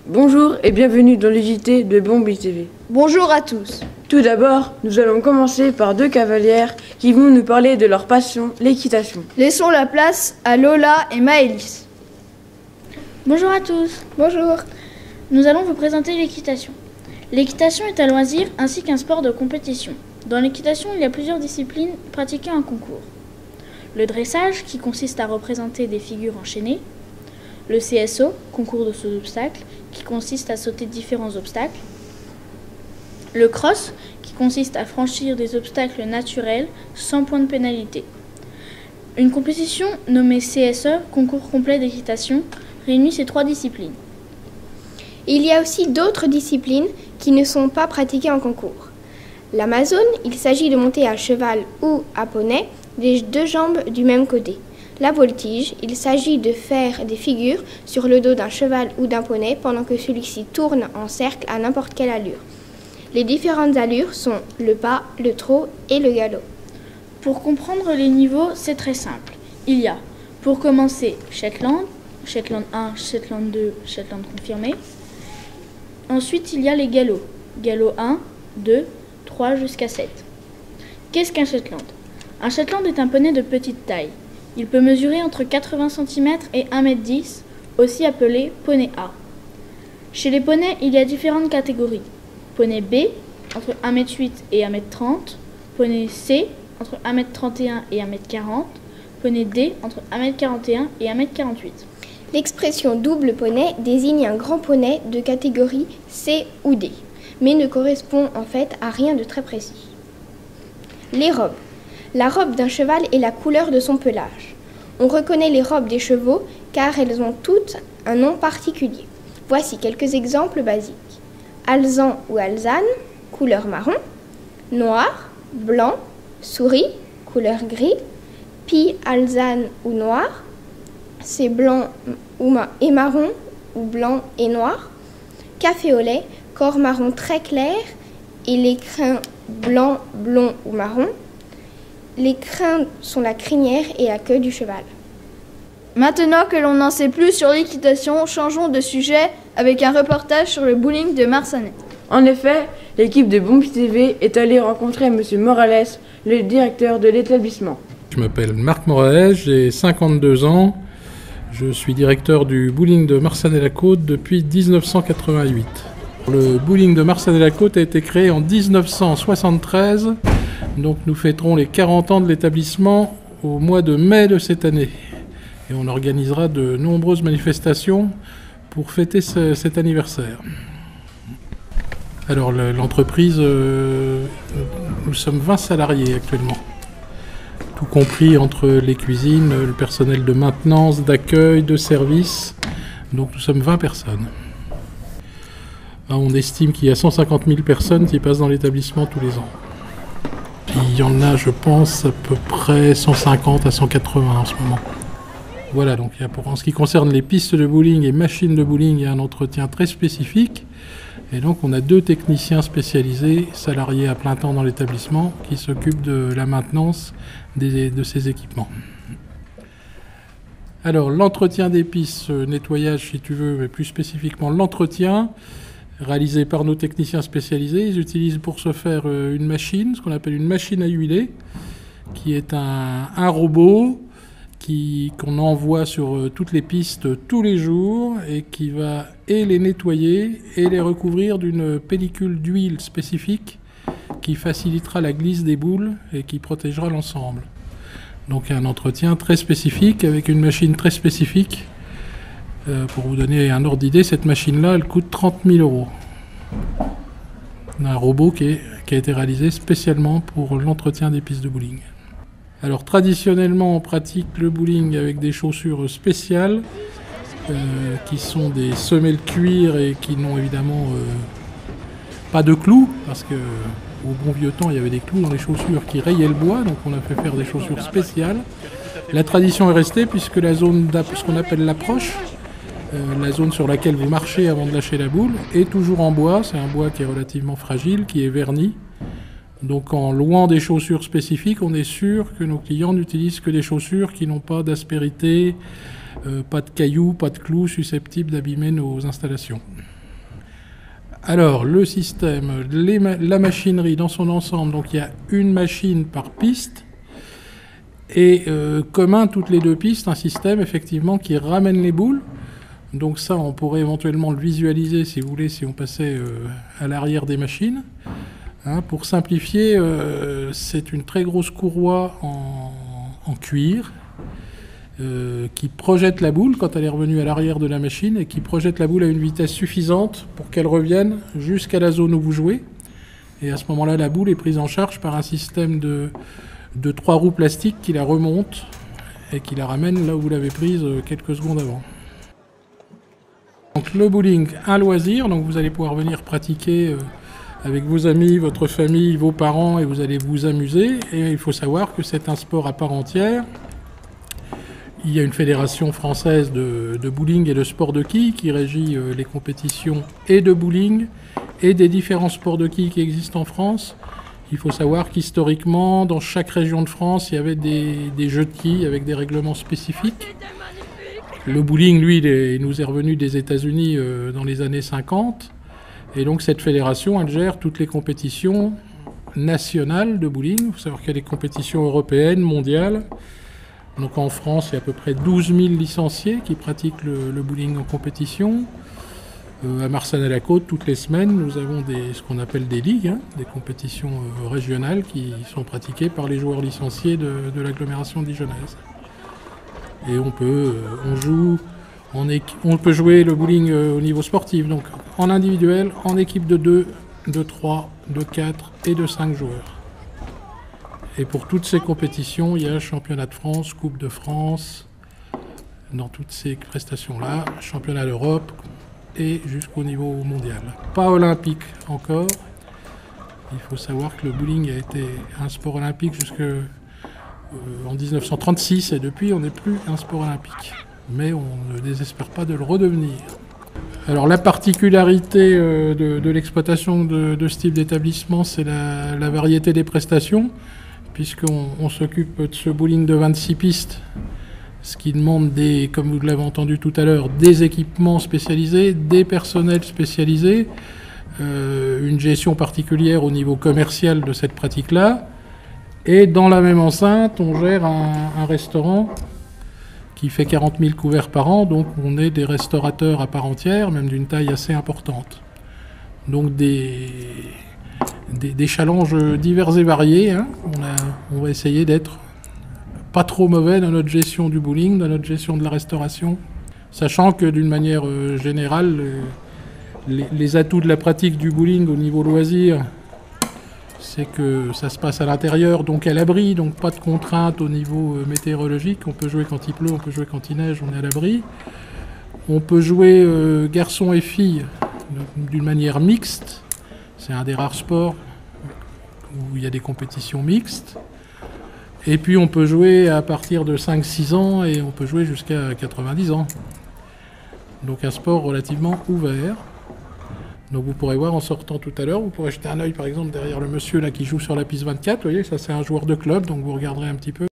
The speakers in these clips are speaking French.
Bonjour et bienvenue dans les JT de Bombi TV. Bonjour à tous. Tout d'abord, nous allons commencer par deux cavalières qui vont nous parler de leur passion, l'équitation. Laissons la place à Lola et Maëlys. Bonjour à tous. Bonjour. Nous allons vous présenter l'équitation. L'équitation est un loisir ainsi qu'un sport de compétition. Dans l'équitation, il y a plusieurs disciplines pratiquées en concours. Le dressage, qui consiste à représenter des figures enchaînées. Le CSO, concours de saut d'obstacles, qui consiste à sauter différents obstacles. Le cross, qui consiste à franchir des obstacles naturels sans point de pénalité. Une compétition nommée CSE, concours complet d'équitation, réunit ces trois disciplines. Il y a aussi d'autres disciplines qui ne sont pas pratiquées en concours. L'Amazone, il s'agit de monter à cheval ou à poney, les deux jambes du même côté. La voltige, il s'agit de faire des figures sur le dos d'un cheval ou d'un poney pendant que celui-ci tourne en cercle à n'importe quelle allure. Les différentes allures sont le pas, le trot et le galop. Pour comprendre les niveaux, c'est très simple. Il y a, pour commencer, Shetland, Shetland 1, Shetland 2, Shetland confirmé. Ensuite, il y a les galops. Galop 1, 2, 3 jusqu'à 7. Qu'est-ce qu'un Shetland ? Un Shetland est un poney de petite taille. Il peut mesurer entre 80 cm et 1,10 m, aussi appelé poney A. Chez les poneys, il y a différentes catégories. Poney B, entre 1,8 m et 1,30 m. Poney C, entre 1,31 m et 1,40 m. Poney D, entre 1,41 m et 1,48 m. L'expression double poney désigne un grand poney de catégorie C ou D, mais ne correspond en fait à rien de très précis. Les robes. La robe d'un cheval est la couleur de son pelage. On reconnaît les robes des chevaux car elles ont toutes un nom particulier. Voici quelques exemples basiques. Alezan ou alezane, couleur marron. Noir, blanc, souris, couleur gris. Pie, alezane ou noir, c'est blanc et marron ou blanc et noir. Café au lait, corps marron très clair et les crins blanc, blond ou marron. Les crins sont la crinière et la queue du cheval. Maintenant que l'on n'en sait plus sur l'équitation, changeons de sujet avec un reportage sur le bowling de Marsanet. En effet, l'équipe de Bombi TV est allée rencontrer M. Morales, le directeur de l'établissement. Je m'appelle Marc Morales, j'ai 52 ans. Je suis directeur du bowling de Marsanet-la-Côte depuis 1988. Le bowling de Marsanet-la-Côte a été créé en 1973. Donc nous fêterons les 40 ans de l'établissement au mois de mai de cette année. Et on organisera de nombreuses manifestations pour fêter cet anniversaire. Alors l'entreprise, nous sommes 20 salariés actuellement. Tout compris entre les cuisines, le personnel de maintenance, d'accueil, de service. Donc nous sommes 20 personnes. On estime qu'il y a 150 000 personnes qui passent dans l'établissement tous les ans. Il y en a, je pense, à peu près 150 à 180 en ce moment. Voilà, donc en ce qui concerne les pistes de bowling et machines de bowling, il y a un entretien très spécifique. Et donc on a 2 techniciens spécialisés, salariés à plein temps dans l'établissement, qui s'occupent de la maintenance de ces équipements. Alors l'entretien des pistes, nettoyage si tu veux, mais plus spécifiquement l'entretien, réalisé par nos techniciens spécialisés. Ils utilisent pour ce faire une machine, ce qu'on appelle une machine à huiler, qui est un robot qu'on envoie sur toutes les pistes tous les jours et qui va et les nettoyer et les recouvrir d'une pellicule d'huile spécifique qui facilitera la glisse des boules et qui protégera l'ensemble. Donc un entretien très spécifique avec une machine très spécifique. Pour vous donner un ordre d'idée, cette machine-là, elle coûte 30 000 €. Un robot qui a été réalisé spécialement pour l'entretien des pistes de bowling. Alors traditionnellement, on pratique le bowling avec des chaussures spéciales qui sont des semelles cuir et qui n'ont évidemment pas de clous, parce que au bon vieux temps, il y avait des clous dans les chaussures qui rayaient le bois, donc on a fait faire des chaussures spéciales. La tradition est restée puisque la zone, ce qu'on appelle l'approche, la zone sur laquelle vous marchez avant de lâcher la boule, est toujours en bois. C'est un bois qui est relativement fragile, qui est verni. Donc en louant des chaussures spécifiques, on est sûr que nos clients n'utilisent que des chaussures qui n'ont pas d'aspérité, pas de cailloux, pas de clous susceptibles d'abîmer nos installations. Alors, le système, la machinerie dans son ensemble, donc il y a une machine par piste, et commun toutes les 2 pistes, un système effectivement qui ramène les boules. Donc ça, on pourrait éventuellement le visualiser, si vous voulez, si on passait à l'arrière des machines. Hein, pour simplifier, c'est une très grosse courroie en cuir qui projette la boule quand elle est revenue à l'arrière de la machine et qui projette la boule à une vitesse suffisante pour qu'elle revienne jusqu'à la zone où vous jouez. Et à ce moment-là, la boule est prise en charge par un système de 3 roues plastiques qui la remontent et qui la ramène là où vous l'avez prise quelques secondes avant. Donc le bowling, un loisir, donc vous allez pouvoir venir pratiquer avec vos amis, votre famille, vos parents, et vous allez vous amuser. Et il faut savoir que c'est un sport à part entière. Il y a une fédération française de bowling et de sport de quilles qui régit les compétitions et de bowling et des différents sports de quilles qui existent en France. Il faut savoir qu'historiquement, dans chaque région de France, il y avait des jeux de quilles avec des règlements spécifiques. Le bowling, lui, il nous est revenu des États-Unis dans les années 50. Et donc cette fédération, elle gère toutes les compétitions nationales de bowling. Il faut savoir qu'il y a des compétitions européennes, mondiales. Donc en France, il y a à peu près 12 000 licenciés qui pratiquent le bowling en compétition. À Marsanne-à-la-Côte, toutes les semaines, nous avons ce qu'on appelle des ligues, hein, des compétitions régionales qui sont pratiquées par les joueurs licenciés de l'agglomération dijonnaise. Et on peut jouer le bowling au niveau sportif, donc en individuel, en équipe de 2, de 3, de 4 et de 5 joueurs. Et pour toutes ces compétitions, il y a championnat de France, Coupe de France, dans toutes ces prestations-là, championnat d'Europe et jusqu'au niveau mondial. Pas olympique encore. Il faut savoir que le bowling a été un sport olympique jusqu'en 1936 et depuis on n'est plus un sport olympique. Mais on ne désespère pas de le redevenir. Alors la particularité de l'exploitation de ce type d'établissement, c'est la variété des prestations, puisqu'on s'occupe de ce bowling de 26 pistes, ce qui demande, comme vous l'avez entendu tout à l'heure, des équipements spécialisés, des personnels spécialisés, une gestion particulière au niveau commercial de cette pratique-là. Et dans la même enceinte, on gère un restaurant qui fait 40 000 couverts par an, donc on est des restaurateurs à part entière, même d'une taille assez importante. Donc des challenges divers et variés. Hein. On va essayer d'être pas trop mauvais dans notre gestion du bowling, dans notre gestion de la restauration, sachant que d'une manière générale, les atouts de la pratique du bowling au niveau loisir, c'est que ça se passe à l'intérieur, donc à l'abri, donc pas de contraintes au niveau météorologique. On peut jouer quand il pleut, on peut jouer quand il neige, on est à l'abri. On peut jouer garçons et filles d'une manière mixte. C'est un des rares sports où il y a des compétitions mixtes. Et puis on peut jouer à partir de 5-6 ans et on peut jouer jusqu'à 90 ans. Donc un sport relativement ouvert. Donc vous pourrez voir en sortant tout à l'heure, vous pourrez jeter un œil par exemple derrière le monsieur là qui joue sur la piste 24. Vous voyez, ça c'est un joueur de club, donc vous regarderez un petit peu.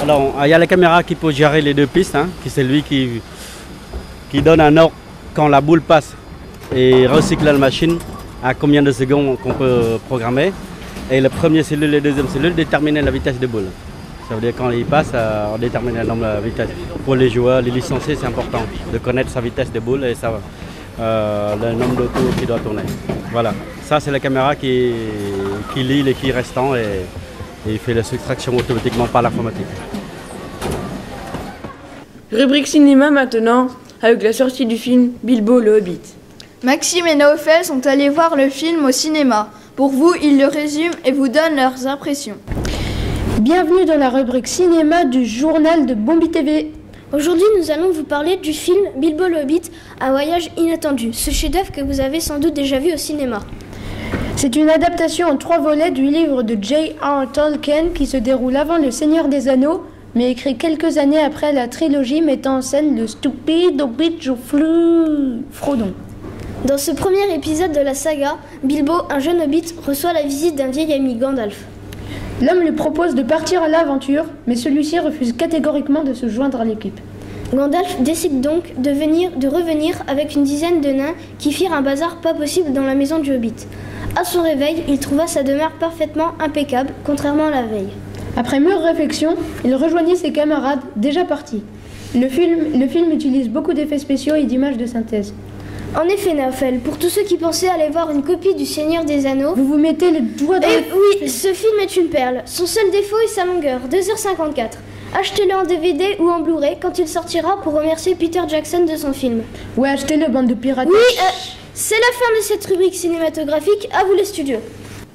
Alors il y a la caméra qui peut gérer les 2 pistes, hein, qui c'est lui qui donne un ordre quand la boule passe et recycle la machine à combien de secondes qu'on peut programmer. Et le premier cellule et le deuxième cellule déterminent la vitesse de boule. Ça veut dire quand il passe, on détermine le nombre de vitesse. Pour les joueurs, les licenciés, c'est important de connaître sa vitesse de boule et le nombre de tours qu'il doit tourner. Voilà, ça c'est la caméra qui lit les quilles restants et il fait la soustraction automatiquement par l'informatique. Rubrique cinéma maintenant, avec la sortie du film Bilbo le Hobbit. Maxime et Naofel sont allés voir le film au cinéma. Pour vous, ils le résument et vous donnent leurs impressions. Bienvenue dans la rubrique cinéma du journal de Bombi TV. Aujourd'hui, nous allons vous parler du film Bilbo le Hobbit, un voyage inattendu, ce chef-d'œuvre que vous avez sans doute déjà vu au cinéma. C'est une adaptation en 3 volets du livre de J.R. Tolkien qui se déroule avant Le Seigneur des Anneaux, mais écrit quelques années après la trilogie mettant en scène le stupide Hobbit Frodon. Dans ce premier épisode de la saga, Bilbo, un jeune hobbit, reçoit la visite d'un vieil ami, Gandalf. L'homme lui propose de partir à l'aventure, mais celui-ci refuse catégoriquement de se joindre à l'équipe. Gandalf décide donc de revenir avec une dizaine de nains qui firent un bazar pas possible dans la maison du Hobbit. À son réveil, il trouva sa demeure parfaitement impeccable, contrairement à la veille. Après mûre réflexion, il rejoignit ses camarades, déjà partis. Le film utilise beaucoup d'effets spéciaux et d'images de synthèse. En effet, Naofel, pour tous ceux qui pensaient aller voir une copie du Seigneur des Anneaux... Vous mettez le doigt dans Oui, ce film est une perle. Son seul défaut est sa longueur, 2h54. Achetez-le en DVD ou en Blu-ray quand il sortira pour remercier Peter Jackson de son film. Ouais, achetez-le, bande de pirates. Oui, c'est la fin de cette rubrique cinématographique. À vous les studios.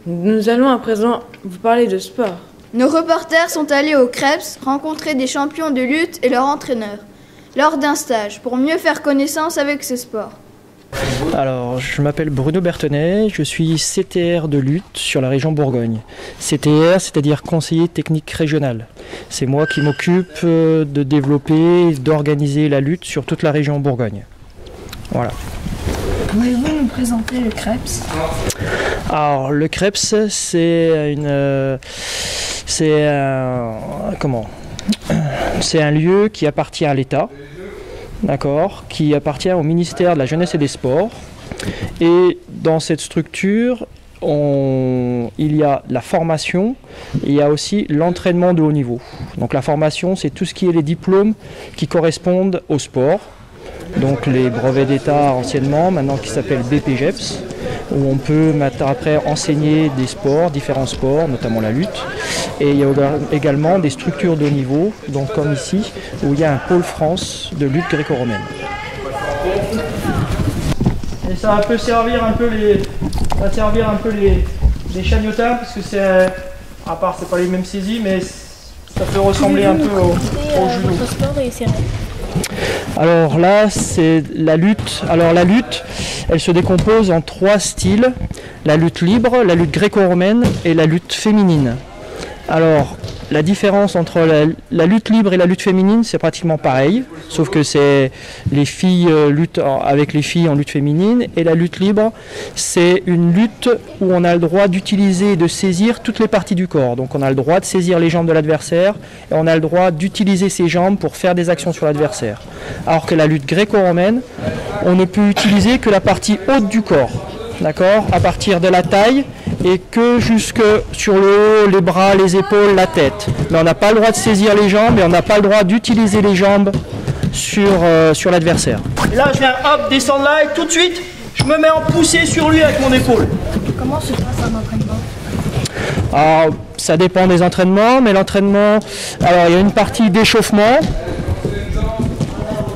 Nous allons à présent vous parler de sport. Nos reporters sont allés au Krebs rencontrer des champions de lutte et leur entraîneur lors d'un stage pour mieux faire connaissance avec ce sport. Alors, je m'appelle Bruno Bertonnet, je suis CTR de lutte sur la région Bourgogne. CTR, c'est-à-dire conseiller technique régional. C'est moi qui m'occupe de développer, d'organiser la lutte sur toute la région Bourgogne. Voilà. Pouvez-vous nous présenter le Krebs? Alors, le Krebs, c'est un lieu qui appartient à l'État. D'accord, qui appartient au ministère de la Jeunesse et des Sports. Et dans cette structure, il y a la formation et il y a aussi l'entraînement de haut niveau. Donc la formation, c'est tout ce qui est les diplômes qui correspondent au sport. Donc les brevets d'État anciennement, maintenant qui s'appellent BPGEPS, où on peut après enseigner des sports, différents sports, notamment la lutte. Et il y a également des structures de haut niveau, donc comme ici, où il y a un pôle France de lutte gréco-romaine. Et ça va servir un peu les chagnotins, parce que c'est, à part c'est pas les mêmes saisies, mais ça peut ressembler un peu au judo. Alors là, c'est la lutte. Alors la lutte, elle se décompose en 3 styles. La lutte libre, la lutte gréco-romaine et la lutte féminine. Alors, la différence entre la lutte libre et la lutte féminine, c'est pratiquement pareil, sauf que c'est les filles luttent avec les filles en lutte féminine, et la lutte libre, c'est une lutte où on a le droit d'utiliser et de saisir toutes les parties du corps. Donc on a le droit de saisir les jambes de l'adversaire, et on a le droit d'utiliser ses jambes pour faire des actions sur l'adversaire. Alors que la lutte gréco-romaine, on ne peut utiliser que la partie haute du corps, d'accord, à partir de la taille, et que jusque sur le haut, les bras, les épaules, la tête. Mais on n'a pas le droit de saisir les jambes et on n'a pas le droit d'utiliser les jambes sur l'adversaire. Et là, je viens descendre là et tout de suite, je me mets en poussée sur lui avec mon épaule. Comment se passe un entraînement? Alors, ça dépend des entraînements, mais l'entraînement, alors il y a une partie d'échauffement.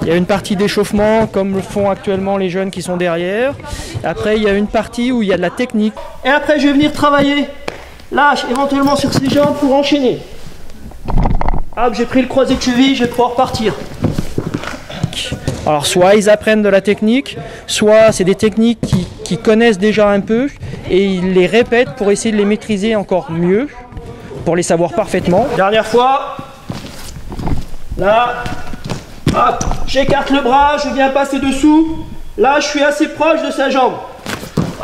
Il y a une partie d'échauffement comme le font actuellement les jeunes qui sont derrière. Après, il y a une partie où il y a de la technique. Et après, je vais venir travailler là, éventuellement sur ses jambes pour enchaîner. Hop, j'ai pris le croisé de cheville, je vais pouvoir partir. Alors, soit ils apprennent de la technique, soit c'est des techniques qu'ils connaissent déjà un peu et ils les répètent pour essayer de les maîtriser encore mieux, pour les savoir parfaitement. Dernière fois, là. Hop, j'écarte le bras, je viens passer dessous. Là, je suis assez proche de sa jambe.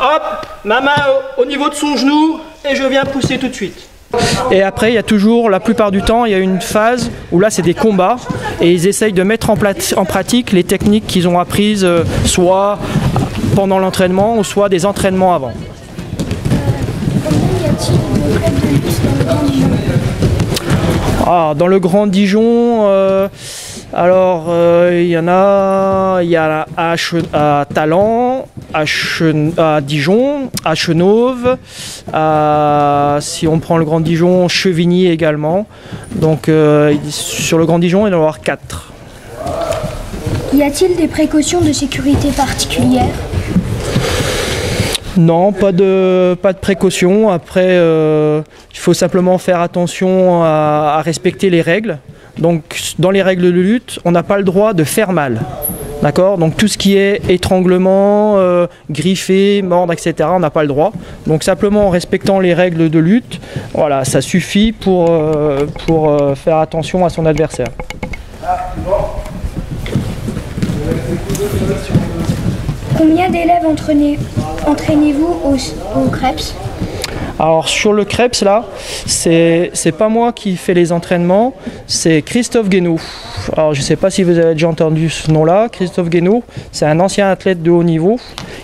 Hop, ma main au niveau de son genou et je viens pousser tout de suite. Et après, il y a toujours, la plupart du temps, il y a une phase où là, c'est des combats et ils essayent de mettre en pratique les techniques qu'ils ont apprises soit pendant l'entraînement ou soit des entraînements avant. Combien y a-t-il de clubs de lutte dans le Grand Dijon? Dans le Grand Dijon, il y en a, il y a à Talent, à Dijon, à Chenauve, si on prend le Grand Dijon, Chevigny également. Donc sur le Grand Dijon, il doit y en avoir 4. Y a-t-il des précautions de sécurité particulières? Non, pas de précaution. Après, il faut simplement faire attention à respecter les règles. Donc, dans les règles de lutte, on n'a pas le droit de faire mal. D'accord? Donc, tout ce qui est étranglement, griffer, mordre, etc., on n'a pas le droit. Donc, simplement en respectant les règles de lutte, voilà, ça suffit pour faire attention à son adversaire. Combien d'élèves entraînez-vous au Krebs? Alors sur le Krebs là, c'est pas moi qui fais les entraînements, c'est Christophe Guénoux. Alors je ne sais pas si vous avez déjà entendu ce nom-là. Christophe Guénoux, c'est un ancien athlète de haut niveau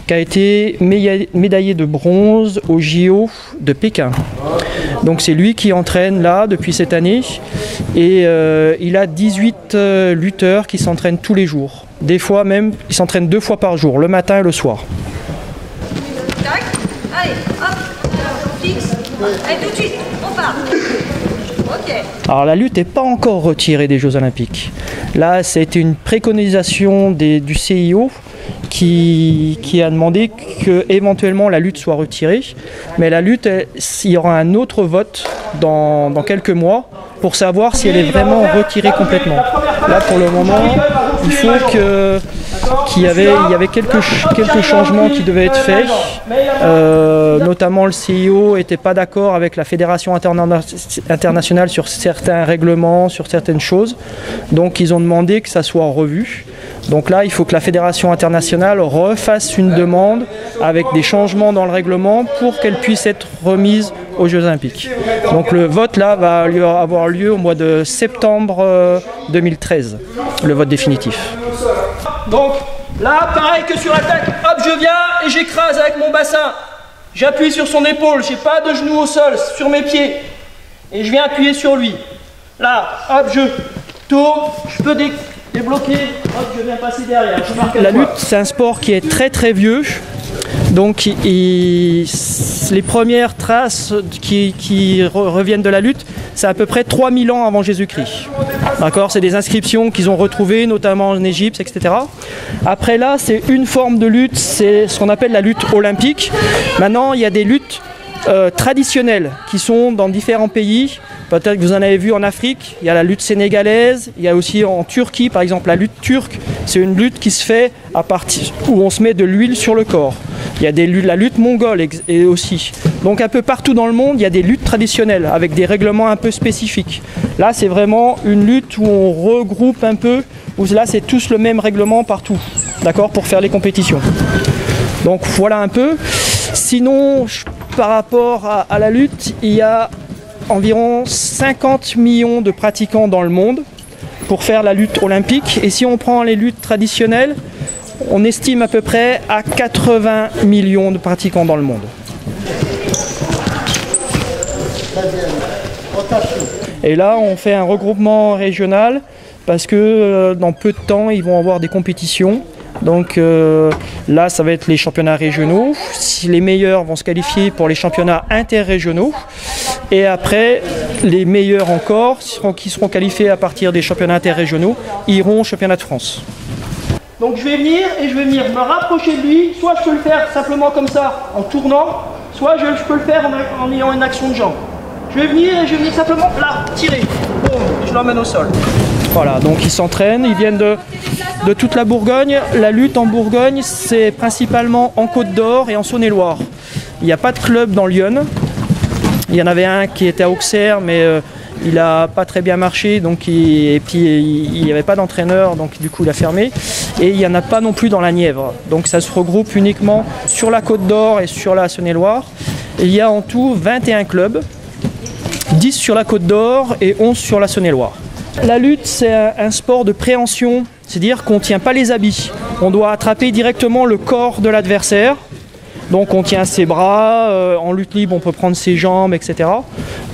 qui a été médaillé de bronze au JO de Pékin. Donc c'est lui qui entraîne là depuis cette année et il a 18 lutteurs qui s'entraînent tous les jours. Des fois même, ils s'entraînent 2 fois par jour, le matin et le soir. Allez, hop, on fixe. Allez, tout de suite, on part. Ok. Alors la lutte n'est pas encore retirée des Jeux Olympiques. Là, c'était une préconisation du CIO qui a demandé que éventuellement la lutte soit retirée. Mais la lutte, il y aura un autre vote dans quelques mois pour savoir si elle est vraiment retirée complètement. Là, pour le moment, il faut qu'il y avait quelques changements qui devaient être faits. Notamment, le CIO n'était pas d'accord avec la Fédération internationale sur certains règlements, sur certaines choses. Donc, ils ont demandé que ça soit revu. Donc là, il faut que la Fédération internationale refasse une demande avec des changements dans le règlement pour qu'elle puisse être remise aux Jeux Olympiques. Donc le vote là va avoir lieu au mois de septembre 2013, le vote définitif. Donc là, pareil que sur attaque, hop, je viens et j'écrase avec mon bassin. J'appuie sur son épaule, j'ai pas de genoux au sol, sur mes pieds. Et je viens appuyer sur lui. Là, hop, je tourne, je peux débloquer, hop, je viens passer derrière. La lutte, c'est un sport qui est très très vieux. Donc les premières traces qui reviennent de la lutte, c'est à peu près 3000 ans avant Jésus-Christ. D'accord, c'est des inscriptions qu'ils ont retrouvées, notamment en Égypte, etc. Après là, c'est une forme de lutte, c'est ce qu'on appelle la lutte olympique. Maintenant, il y a des luttes traditionnelles qui sont dans différents pays. Peut-être que vous en avez vu en Afrique, il y a la lutte sénégalaise, il y a aussi en Turquie, par exemple, la lutte turque. C'est une lutte qui se fait à partir où on se met de l'huile sur le corps. Il y a la lutte mongole et aussi. Donc un peu partout dans le monde, il y a des luttes traditionnelles avec des règlements un peu spécifiques. Là, c'est vraiment une lutte où on regroupe un peu, où là, c'est tous le même règlement partout, d'accord, pour faire les compétitions. Donc voilà un peu. Sinon, par rapport à la lutte, il y a environ 50 millions de pratiquants dans le monde pour faire la lutte olympique. Et si on prend les luttes traditionnelles, on estime à peu près à 80 millions de pratiquants dans le monde. Et là, on fait un regroupement régional parce que dans peu de temps, ils vont avoir des compétitions. Donc là, ça va être les championnats régionaux. Si les meilleurs vont se qualifier pour les championnats interrégionaux. Et après, les meilleurs encore, qui seront qualifiés à partir des championnats interrégionaux, iront au championnat de France. Donc je vais venir et je vais venir me rapprocher de lui. Soit je peux le faire simplement comme ça, en tournant, soit je peux le faire en ayant une action de jambe. Je vais venir et je vais venir simplement là, tirer. Boum, je l'emmène au sol. Voilà, donc ils s'entraînent, ils viennent de toute la Bourgogne. La lutte en Bourgogne, c'est principalement en Côte d'Or et en Saône-et-Loire. Il n'y a pas de club dans Lyon. Il y en avait un qui était à Auxerre, mais il n'a pas très bien marché, donc et puis il n'y avait pas d'entraîneur, donc du coup il a fermé. Et il n'y en a pas non plus dans la Nièvre. Donc ça se regroupe uniquement sur la Côte d'Or et sur la Saône-et-Loire. Il y a en tout 21 clubs, 10 sur la Côte d'Or et 11 sur la Saône-et-Loire. La lutte, c'est un sport de préhension, c'est-à-dire qu'on ne tient pas les habits. On doit attraper directement le corps de l'adversaire. Donc on tient ses bras, en lutte libre on peut prendre ses jambes, etc.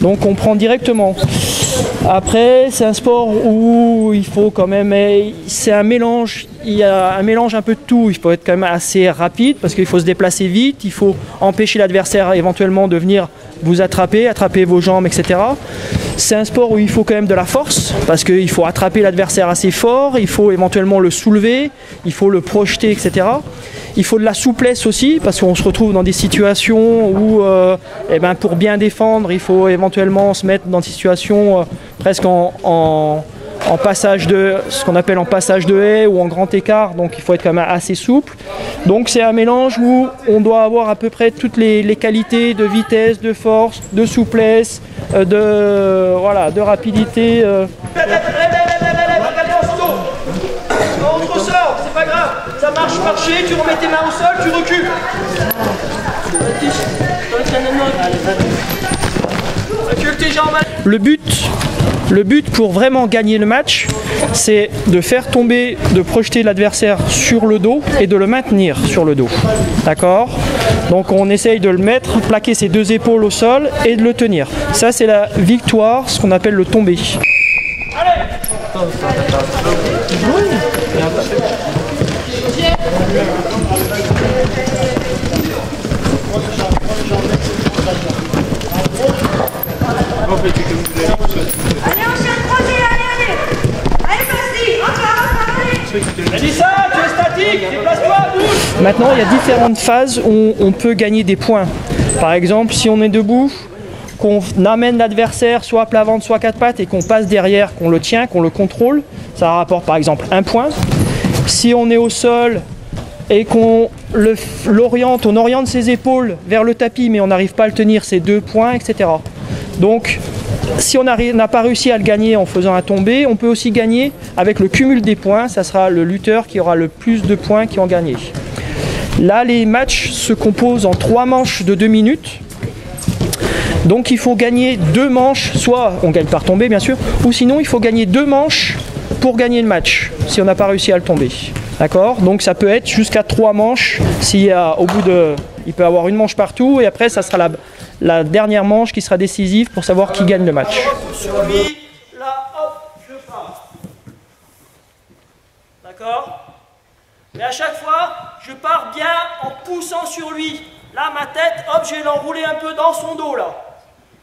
Donc on prend directement. Après c'est un sport où il faut quand même, c'est un mélange, il y a un mélange un peu de tout. Il faut être quand même assez rapide parce qu'il faut se déplacer vite, il faut empêcher l'adversaire éventuellement de venir vous attraper vos jambes, etc. C'est un sport où il faut quand même de la force parce qu'il faut attraper l'adversaire assez fort, il faut éventuellement le soulever, il faut le projeter, etc. Il faut de la souplesse aussi parce qu'on se retrouve dans des situations où pour bien défendre, il faut éventuellement se mettre dans des situations presque en passage de ce qu'on appelle en passage de haie ou en grand écart, donc il faut être quand même assez souple. Donc c'est un mélange où on doit avoir à peu près toutes les qualités de vitesse, de force, de souplesse, de rapidité. On ressort, c'est pas grave. Ça marche, marcher, tu remets tes mains au sol, tu recules. Le but pour vraiment gagner le match, c'est de faire tomber, de projeter l'adversaire sur le dos et de le maintenir sur le dos. D'accord? Donc on essaye de le mettre, plaquer ses deux épaules au sol et de le tenir. Ça c'est la victoire, ce qu'on appelle le tombé. Allez, on s'est croisé, allez. Allez, vas-y, encore, allez. Elissa, tu es statique, déplace-toi, bouge. Maintenant, il y a différentes phases où on peut gagner des points. Par exemple, si on est debout, qu'on amène l'adversaire soit à plat ventre, soit à quatre pattes et qu'on passe derrière, qu'on le tient, qu'on le contrôle, ça rapporte par exemple 1 point. Si on est au sol et qu'on l'oriente, on oriente ses épaules vers le tapis mais on n'arrive pas à le tenir, c'est 2 points, etc. Donc, si on n'a pas réussi à le gagner en faisant un tombé, on peut aussi gagner avec le cumul des points. Ça sera le lutteur qui aura le plus de points qui ont gagné. Là, les matchs se composent en 3 manches de 2 minutes. Donc, il faut gagner 2 manches. Soit on gagne par tombé, bien sûr, ou sinon, il faut gagner 2 manches pour gagner le match, si on n'a pas réussi à le tomber. D'accord? Donc, ça peut être jusqu'à 3 manches. Au bout de... Il peut y avoir une manche partout et après, ça sera la dernière manche qui sera décisive pour savoir qui gagne le match. Sur lui, là, hop, je pars. D'accord? Mais à chaque fois, je pars bien en poussant sur lui. Là, ma tête, hop, je vais l'enrouler un peu dans son dos, là.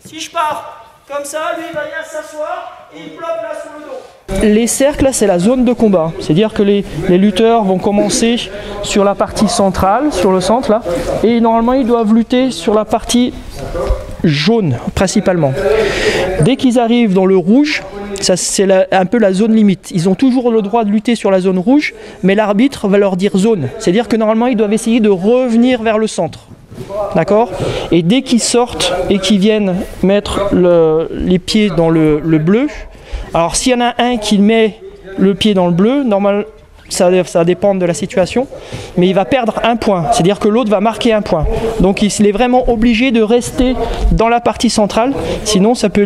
Si je pars comme ça, lui, il va bien s'asseoir et il bloque là sur le dos. Les cercles, là, c'est la zone de combat. C'est-à-dire que les lutteurs vont commencer sur la partie centrale, sur le centre, là. Et normalement, ils doivent lutter sur la partie jaune, principalement. Dès qu'ils arrivent dans le rouge, c'est un peu la zone limite. Ils ont toujours le droit de lutter sur la zone rouge, mais l'arbitre va leur dire zone. C'est-à-dire que normalement, ils doivent essayer de revenir vers le centre. D'accord? Et dès qu'ils sortent et qu'ils viennent mettre les pieds dans le bleu, alors s'il y en a un qui met le pied dans le bleu, normalement, ça dépend de la situation, mais il va perdre 1 point, c'est-à-dire que l'autre va marquer 1 point. Donc il est vraiment obligé de rester dans la partie centrale, sinon ça peut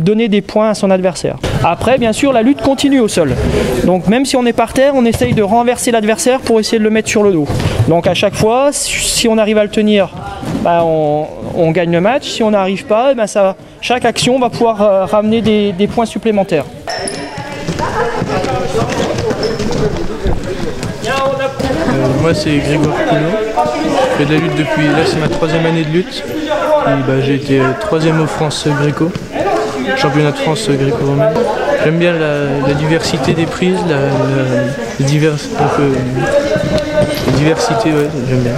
donner des points à son adversaire. Après, bien sûr, la lutte continue au sol. Donc même si on est par terre, on essaye de renverser l'adversaire pour essayer de le mettre sur le dos. Donc à chaque fois, si on arrive à le tenir, on gagne le match. Si on n'arrive pas, chaque action va pouvoir ramener des points supplémentaires. Moi c'est Grégoire Coulon, je fais de la lutte depuis, là c'est ma 3e année de lutte. J'ai été 3e au France Gréco, championnat de France gréco-romaine. J'aime bien la diversité des prises, la diversité, ouais, j'aime bien.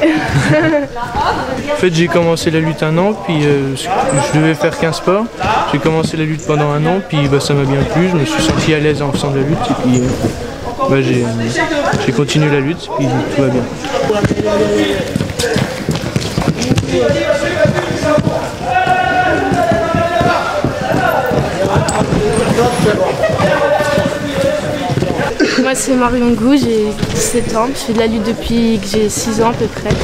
En fait j'ai commencé la lutte 1 an, puis je devais faire qu'un sport. J'ai commencé la lutte pendant 1 an, puis ça m'a bien plu, je me suis senti à l'aise en faisant de la lutte, et puis j'ai continué la lutte, puis tout va bien. Moi c'est Marion Gou, j'ai 17 ans, je fais de la lutte depuis que j'ai 6 ans à peu près.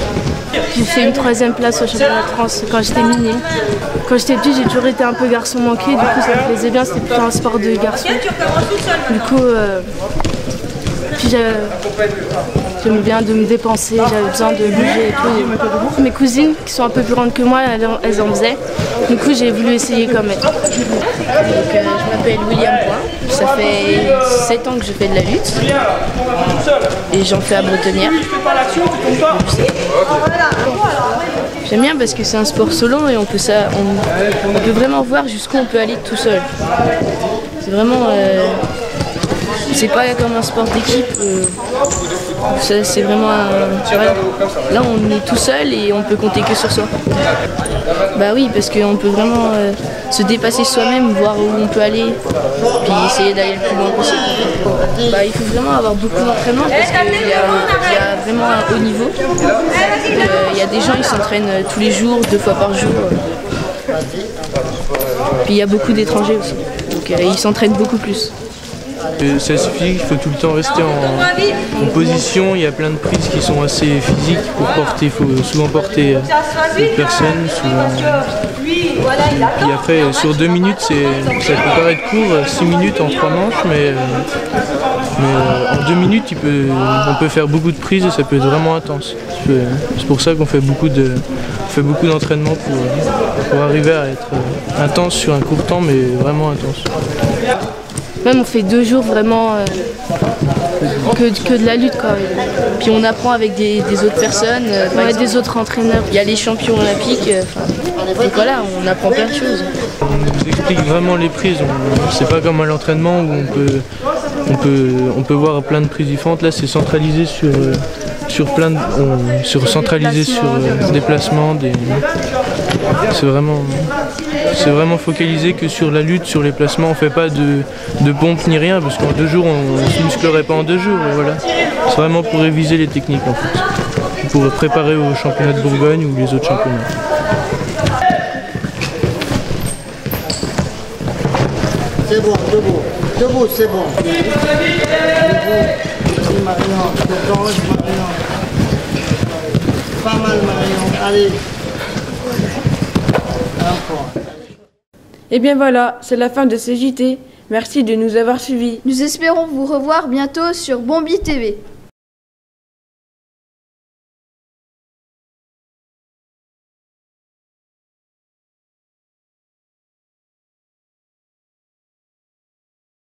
J'ai fait une 3e place au championnat de France quand j'étais minime. Quand j'étais petite, j'ai toujours été un peu garçon manqué, du coup ça me plaisait bien, c'était plutôt un sport de garçon. Du coup, j'aimais bien de me dépenser, j'avais besoin de bouger et tout. Mes cousines, qui sont un peu plus grandes que moi, elles en faisaient. Du coup, j'ai voulu essayer comme elles. Donc, je m'appelle William Point. Ça fait 7 ans que je fais de la lutte. Et j'en fais à Bretonnière. J'aime bien parce que c'est un sport solo et on peut vraiment voir jusqu'où on peut aller tout seul. C'est vraiment... c'est pas comme un sport d'équipe, c'est vraiment là on est tout seul et on peut compter que sur soi. Bah oui, parce qu'on peut vraiment se dépasser soi-même, voir où on peut aller, puis essayer d'aller le plus loin possible. Bah, il faut vraiment avoir beaucoup d'entraînement parce qu'il y a vraiment un haut niveau. Il y a des gens qui s'entraînent tous les jours, 2 fois par jour. Puis il y a beaucoup d'étrangers aussi, donc ils s'entraînent beaucoup plus. C'est assez physique, il faut tout le temps rester en position. Il y a plein de prises qui sont assez physiques pour porter. Il faut souvent porter d'autres personnes. Puis après, sur 2 minutes, ça peut paraître court, 6 minutes en 3 manches, mais en 2 minutes, on peut faire beaucoup de prises et ça peut être vraiment intense. C'est pour ça qu'on fait beaucoup d'entraînement pour arriver à être intense sur un court temps, mais vraiment intense. Même on fait 2 jours vraiment que de la lutte quand même. Puis on apprend avec des autres personnes, des autres entraîneurs. Il y a les champions olympiques. Donc voilà, on apprend plein de choses. On nous explique vraiment les prises. C'est pas comme à l'entraînement où on peut voir plein de prises différentes. Là, c'est centralisé sur déplacements. C'est vraiment focalisé que sur la lutte, sur les placements. On fait pas de pompe ni rien parce qu'en 2 jours, on se musclerait pas en 2 jours. Voilà. C'est vraiment pour réviser les techniques en fait, pour préparer au championnat de Bourgogne ou les autres championnats. C'est bon, debout, c'est bon. Marion, pas mal Marion, allez. Et bien voilà, c'est la fin de ce JT. Merci de nous avoir suivis. Nous espérons vous revoir bientôt sur Bombi TV.